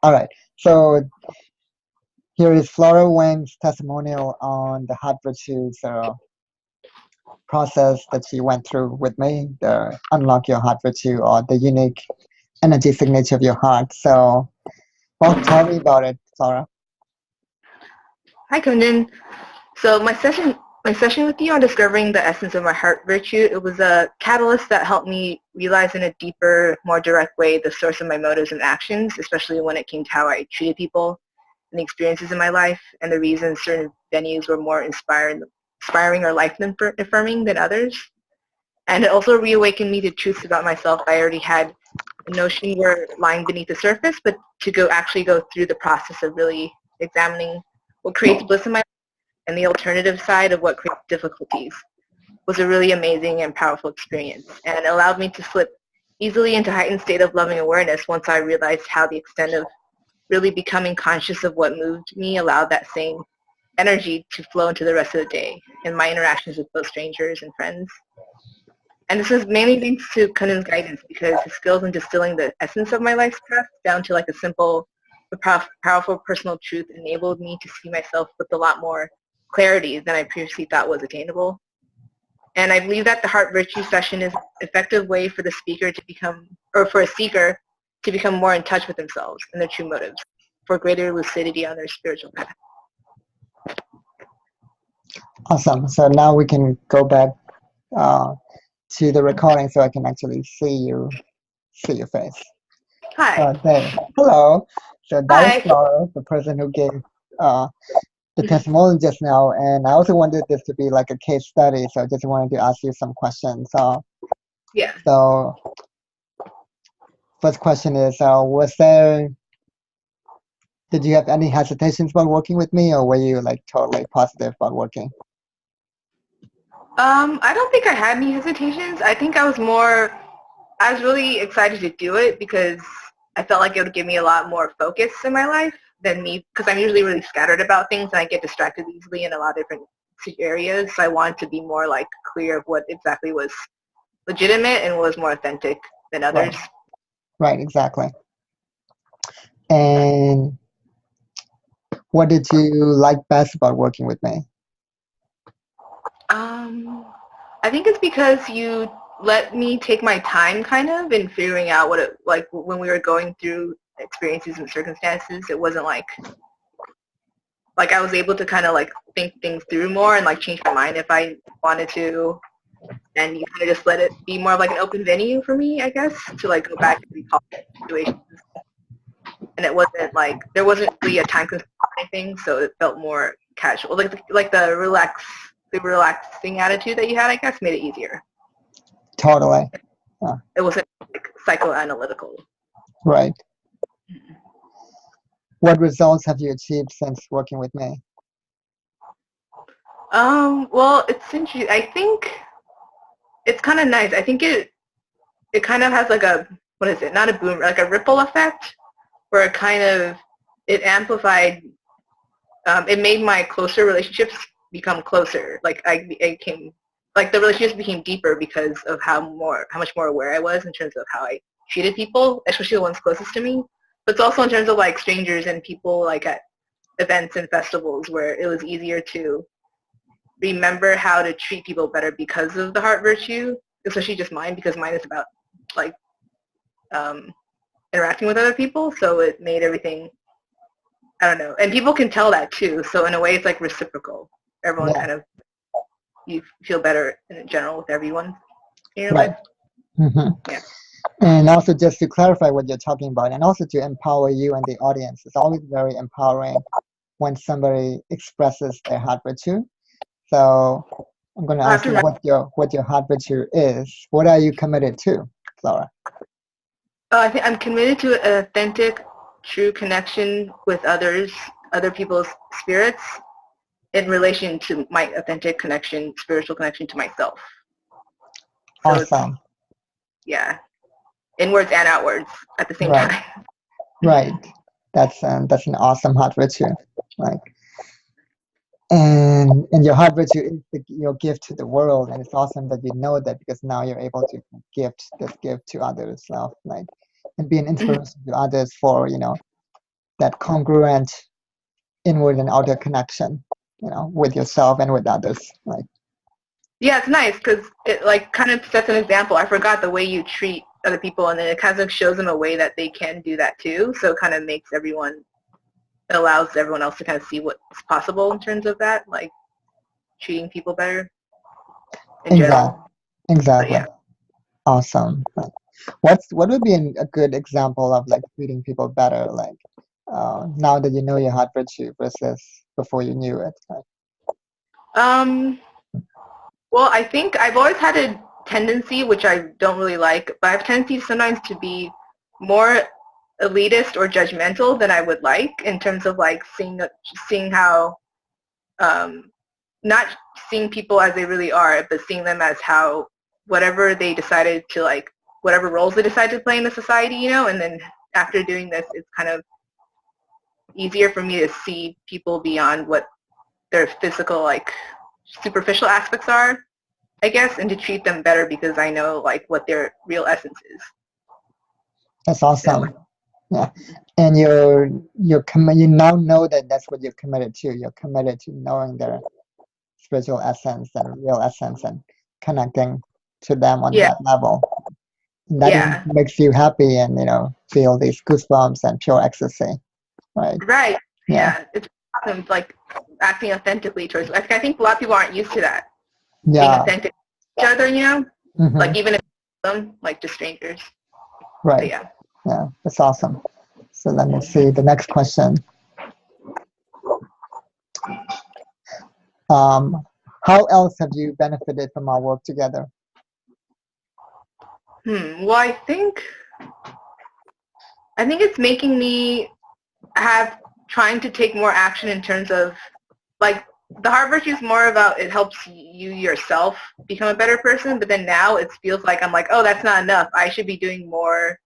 All right. So here is Flora Wang's testimonial on the heart virtues process that she went through with me, the unlock your heart virtue or the unique energy signature of your heart. So, well, tell me about it, Flora. Hi, Kundan. So my session with you on discovering the essence of my heart virtue, it was a catalyst that helped me realize in a deeper, more direct way the source of my motives and actions, especially when it came to how I treated people and the experiences in my life and the reasons certain venues were more inspiring or life-affirming than others. And it also reawakened me to truths about myself I already had a notion were lying beneath the surface, but to actually go through the process of really examining what creates bliss in my life and the alternative side of what creates difficulties was a really amazing and powerful experience, and it allowed me to slip easily into heightened state of loving awareness once I realized how the extent of really becoming conscious of what moved me allowed that same energy to flow into the rest of the day in my interactions with both strangers and friends. And this is mainly thanks to Kunan's guidance because his skills in distilling the essence of my life's path down to like a simple but powerful personal truth enabled me to see myself with a lot more clarity than I previously thought was attainable. And I believe that the heart virtue session is an effective way for the speaker to become, or for a seeker to become more in touch with themselves and their true motives for greater lucidity on their spiritual path. Awesome. So now we can go back uh, to the recording so I can actually see your face. Hi. There. Hello. So that was Hi. Flora, the person who gave uh, the testimonial just now, and I also wanted this to be like a case study, so I just wanted to ask you some questions. Yeah. So first question is, did you have any hesitations about working with me, or were you like totally positive about working? I don't think I had any hesitations. I was really excited to do it because I felt like it would give me a lot more focus in my life than me, because I'm usually really scattered about things and I get distracted easily in a lot of different areas. So I wanted to be more like clear of what exactly was legitimate and was more authentic than Right, others. right, exactly. And what did you like best about working with me? Um, I think it's because you let me take my time kind of in figuring out what it like when we were going through experiences and circumstances. It wasn't like I was able to kind of like think things through more and like change my mind if I wanted to. And you kind of just let it be more of like an open venue for me, I guess, to like go back and recall situations. And it wasn't like there wasn't really a time constraint or anything, so it felt more casual. Like the relaxing attitude that you had, I guess, made it easier. Totally. Yeah, It wasn't like psychoanalytical. right. What results have you achieved since working with me? Well, it's interesting. I think it's kind of nice. I think it kind of has like a what is it? Not a boom, like a ripple effect, where it amplified. It made my closer relationships become closer. Like I came, like the relationships became deeper because of how much more aware I was in terms of how I treated people, especially the ones closest to me. But it's also in terms of like strangers and people like at events and festivals where it was easier to remember how to treat people better because of the heart virtue, especially just mine, because mine is about like um, interacting with other people. So it made everything, I don't know. And people can tell that too. So in a way, it's like reciprocal. Everyone Yeah, kind of, you feel better in general with everyone in your right. life. hmm Yeah. And also, just to clarify what you're talking about, and also to empower you and the audience, it's always very empowering when somebody expresses their heart virtue. So I'm going to I'll have ask to you remember. what your heart virtue is. What are you committed to, Flora? I think I'm committed to an authentic, true connection with others, other people's spirits in relation to my authentic connection, spiritual connection to myself. So it's, Awesome. yeah, inwards and outwards at the same Right, time. right. That's an awesome heart virtue. Like, and your heart virtue is your gift to the world, and it's awesome that you know that because now you're able to gift this gift to others, like, and be an inspiration to others for that congruent inward and outer connection, with yourself and with others. Like, Yeah, it's nice because it like kind of sets an example. I forgot the way you treat other people, and then it kind of shows them a way that they can do that too. So it kind of makes everyone, it allows everyone else to kind of see what's possible in terms of that, like treating people better in exactly, general. But exactly. yeah. Awesome. Like, what would be a good example of like treating people better? Like, now that you know your heart virtue versus before you knew it. Like, Um, well, I think I've always had a tendency, which I don't really like, but I have a tendency sometimes to be more elitist or judgmental than I would like in terms of like seeing how um, not seeing people as they really are, but seeing them as how whatever they decided to like, whatever roles they decided to play in the society, and then after doing this, it's kind of easier for me to see people beyond what their physical, like, superficial aspects are, I guess, and to treat them better because I know, like, what their real essence is that's in a way. awesome. Yeah, and you now know that that's what you're committed to. You're committed to knowing their spiritual essence and real essence and connecting to them on Yeah, that level. And that yeah, makes you happy and feel these goosebumps and pure ecstasy, right? right. Yeah, Yeah, it's awesome, like, acting authentically towards, like, I think a lot of people aren't used to that, being yeah. authentic to each other, Hmm. like, even if them, like, to strangers. But Right. yeah. Yeah, that's awesome. So let me see the next question. Um, how else have you benefited from our work together? Well, I think it's making me trying to take more action in terms of, like, the heart virtue is more about it helps you yourself become a better person, but then now it feels like I'm like, oh, that's not enough. I should be doing more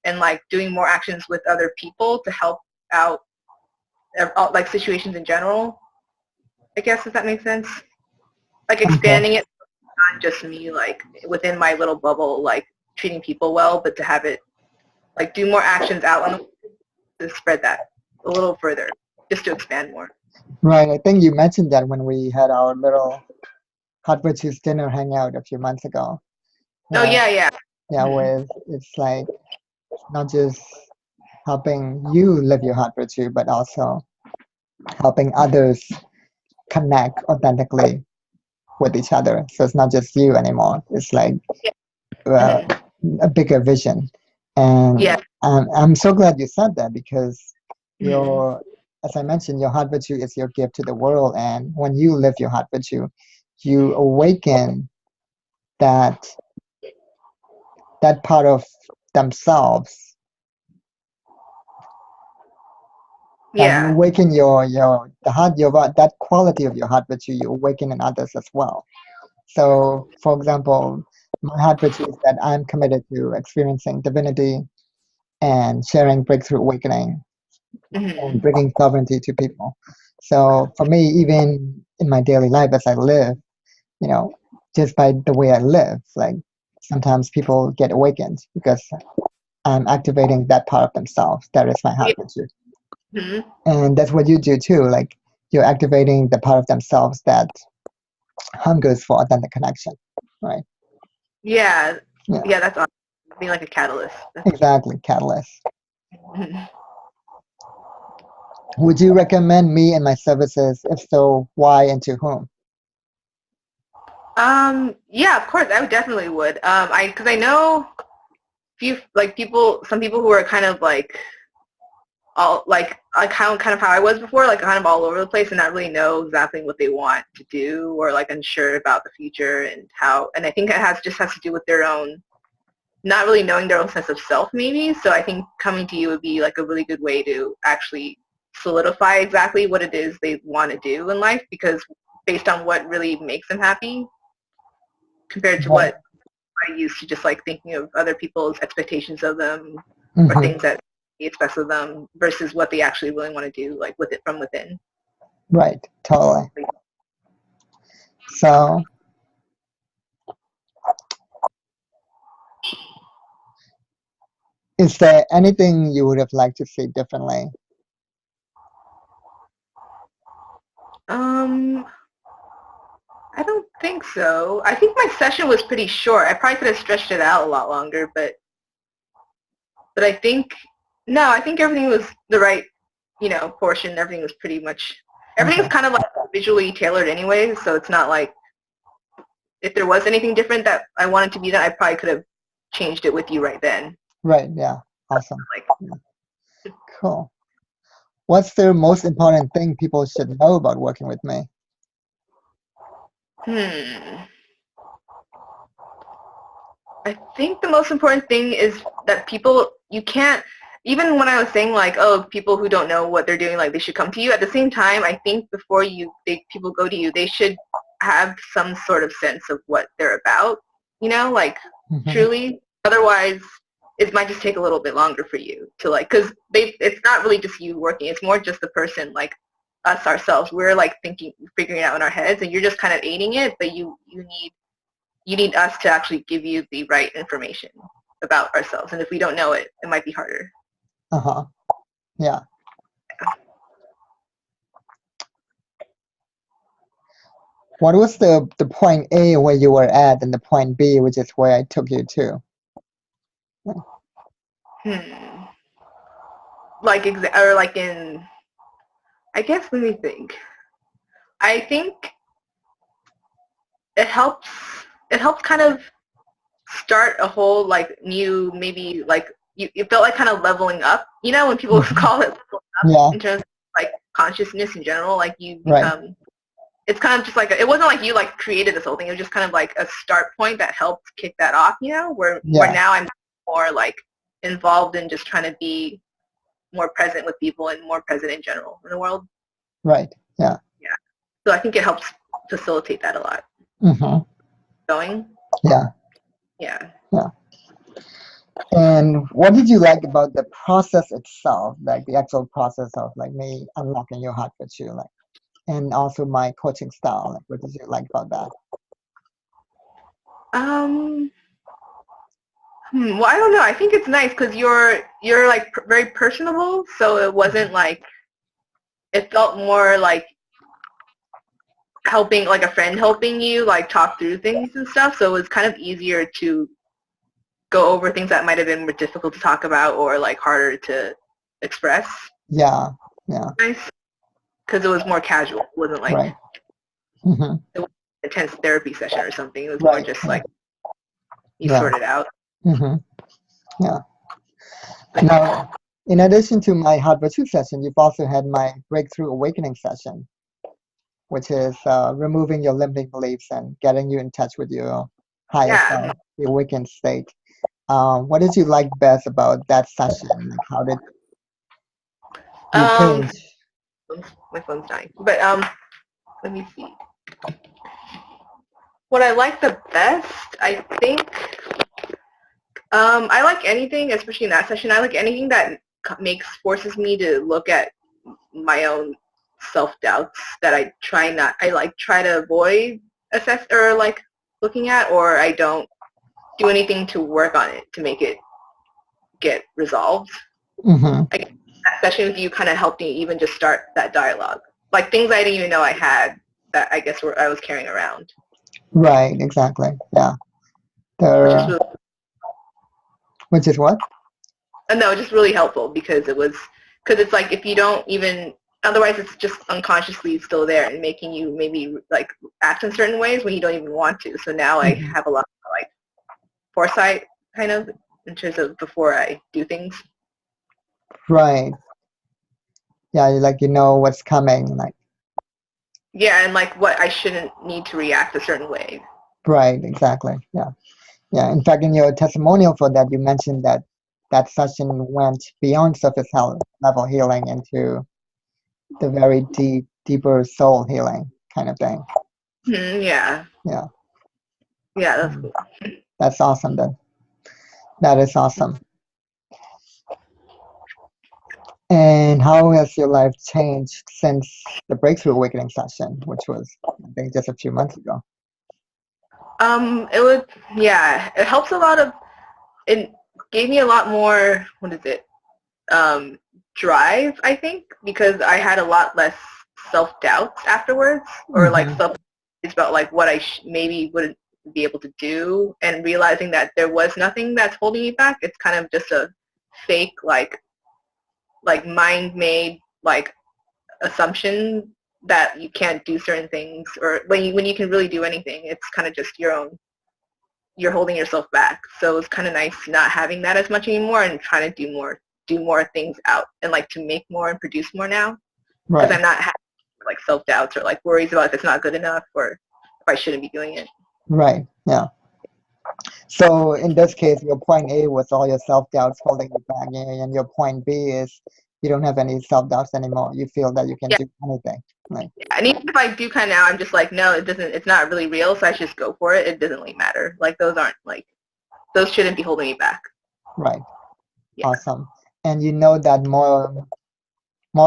and like doing more actions with other people to help out like situations in general, I guess, if that makes sense. Like Okay. expanding it, not just me like within my little bubble, like treating people well, but to have it like do more actions out on to spread that a little further, just to expand more. Right. I think you mentioned that when we had our little Hot Virtues dinner hangout a few months ago. Oh Right. yeah, yeah. Yeah, with it's like not just helping you live your heart virtue, but also helping others connect authentically with each other. So it's not just you anymore. It's like Yeah. uh, Mm-hmm. a bigger vision. And Yeah. I'm so glad you said that because Mm-hmm. your, as I mentioned, your heart virtue is your gift to the world. And when you live your heart virtue, you awaken that that part of themselves. You Yeah. awaken the heart, that quality of your heart virtue. You awaken in others as well. So, for example, my heart virtue is that I'm committed to experiencing divinity and sharing breakthrough awakening and Mm-hmm. bringing sovereignty to people. So for me, even in my daily life as I live, you know, just by the way I live, like sometimes people get awakened because I'm activating that part of themselves. That is my Yeah. heart virtue. Mm-hmm. And that's what you do too. Like you're activating the part of themselves that hungers for authentic connection. Right. Yeah. Yeah, Yeah, that's awesome. Being like a catalyst. exactly. Catalyst. Mhm. Would you recommend me and my services? If so, why and to whom? Yeah, of course, I would definitely would. Because I know few like people, some people who are kind of like all like kind of how I was before, like kind of all over the place and not really know exactly what they want to do or like unsure about the future and how. And I think it has to do with their own not really knowing their own sense of self, maybe. So I think coming to you would be like a really good way to actually solidify exactly what it is they want to do in life, because based on what really makes them happy compared to Right. what I used to just like thinking of other people's expectations of them or Hmm. things that they expect of them versus what they actually really want to do, like with it from within. Right. Totally. So, is there anything you would have liked to see differently Um, I don't think so. I think my session was pretty short. I probably could have stretched it out a lot longer, but I think no, I think everything was the right, portion. Everything was pretty much everything's kind of like visually tailored anyway, so it's not like if there was anything different that I wanted to be done, I probably could have changed it with you right then. Right, yeah. Awesome. Like, Yeah. Cool. What's the most important thing people should know about working with me? I think the most important thing is that you can't, even when I was saying like, oh, people who don't know what they're doing, like they should come to you, at the same time, I think before people go to you, they should have some sort of sense of what they're about, like truly. Otherwise, it might just take a little bit longer for you to like, because it's not really just you working, it's more just the person, like us ourselves. We're like figuring it out in our heads, and you're just kind of aiding it, but you need us to actually give you the right information about ourselves. And if we don't know it, it might be harder. Uh-huh. Yeah. What was the point A where you were at and the point B, which is where I took you to? Like, or like in, I guess, let me think. I think it helps kind of start a whole like new, maybe like you felt like kind of leveling up, when people call it leveling up in terms of like consciousness in general, like you become, it's kind of just like, it wasn't like you like created this whole thing, it was just kind of like a start point that helped kick that off, where now I'm more like involved in just trying to be more present with people and more present in general in the world. Right, yeah. Yeah. So I think it helps facilitate that a lot. Going? Yeah. Yeah. Yeah. And what did you like about the process itself, like the actual process of like me unlocking your heart virtue, like, and also my coaching style? Like, what did you like about that? Well, I don't know. I think it's nice because you're like very personable, so it wasn't like, it felt more like helping, like a friend helping you like talk through things and stuff. So it was kind of easier to go over things that might have been more difficult to talk about or like harder to express. Yeah, yeah. Nice, because it was more casual. It wasn't like right. it wasn't an intense therapy session or something. It was more just like you sort it out. Yeah. Now, in addition to my heart virtue session, you've also had my breakthrough awakening session, which is removing your limiting beliefs and getting you in touch with your higher self, the awakened state. What did you like best about that session? Like, how did you change? My phone's dying. But let me see. What I like the best, I think, I like anything, especially in that session. I like anything that forces me to look at my own self-doubts that I try to avoid assess or like looking at, or I don't do anything to work on it to make it get resolved. That session with you kind of helped me even just start that dialogue. Like things I didn't even know I had that I guess I was carrying around. Right, exactly. Yeah. Which is what? No, just really helpful because it's like if you don't even, otherwise it's just unconsciously still there and making you maybe like act in certain ways when you don't even want to. So now I have a lot of like foresight kind of in terms of before I do things. Right. Yeah, like you know what's coming, like. Yeah, and like what I shouldn't need to react a certain way. Right, exactly. Yeah. Yeah. In fact, in your testimonial for that, you mentioned that that session went beyond surface level healing into the very deeper soul healing kind of thing. Yeah. Yeah. Yeah, that's cool. That's awesome then. That is awesome. And how has your life changed since the breakthrough awakening session, which was, I think, just a few months ago? It helps a lot it gave me a lot more, drive, I think, because I had a lot less self-doubts afterwards, or like self about like what I maybe wouldn't be able to do, and realizing that there was nothing that's holding me back. It's kind of just a fake like mind-made like assumption that you can't do certain things, or when you can really do anything. It's kind of just you're holding yourself back. So it's kind of nice not having that as much anymore and trying to do more things out and like to make more and produce more now, because I'm not having like self-doubts or like worries about if it's not good enough or if I shouldn't be doing it. Right. Yeah. So in this case, your point A was all your self-doubts holding you back, and your point B is you don't have any self-doubts anymore. You feel that you can do anything. Like, and even if I do kind of now, I'm just like, no, it's not really real, so I should just go for it. It doesn't really matter. Like those shouldn't be holding me back. Right. Yeah. Awesome. And you know that more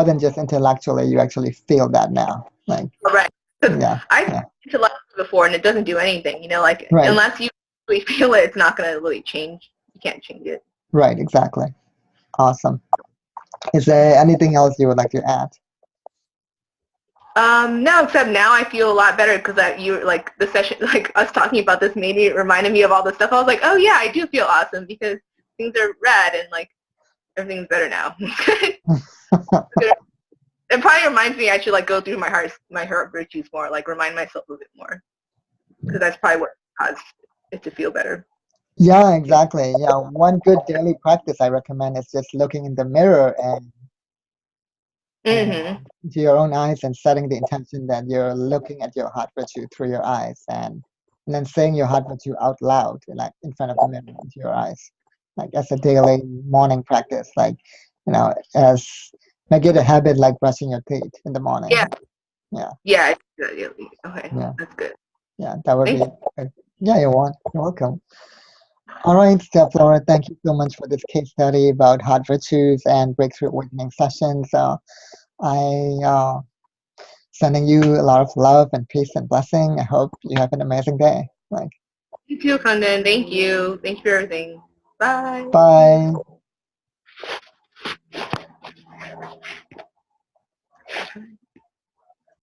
than just intellectually, you actually feel that now. Like, right. Yeah. I've intellectual before, and it doesn't do anything. Like unless you really feel it, it's not going to really change. You can't change it. Right. Exactly. Awesome. Is there anything else you would like to add? No, except now I feel a lot better because you like the session, like us talking about this it reminded me of all the stuff. I was like, oh yeah, I do feel awesome because things are rad and like everything's better now. It probably reminds me I should like go through my heart virtues more, like remind myself of it more, because that's probably what caused it to feel better. Yeah, exactly. Yeah, one good daily practice I recommend is just looking in the mirror and to your own eyes and setting the intention that you're looking at your heart virtue through your eyes, and then saying your heart virtue out loud, like in front of the mirror into your eyes, like as a daily morning practice, like as make it a habit, like brushing your teeth in the morning. Yeah. Okay, that's good. Yeah, that would be good. Yeah, you're welcome. All right, Flora, thank you so much for this case study about heart virtues and breakthrough awakening sessions. I sending you a lot of love and peace and blessing. I hope you have an amazing day. Like, you too, Kundan. Thank you. Thank you for everything. Bye. Bye.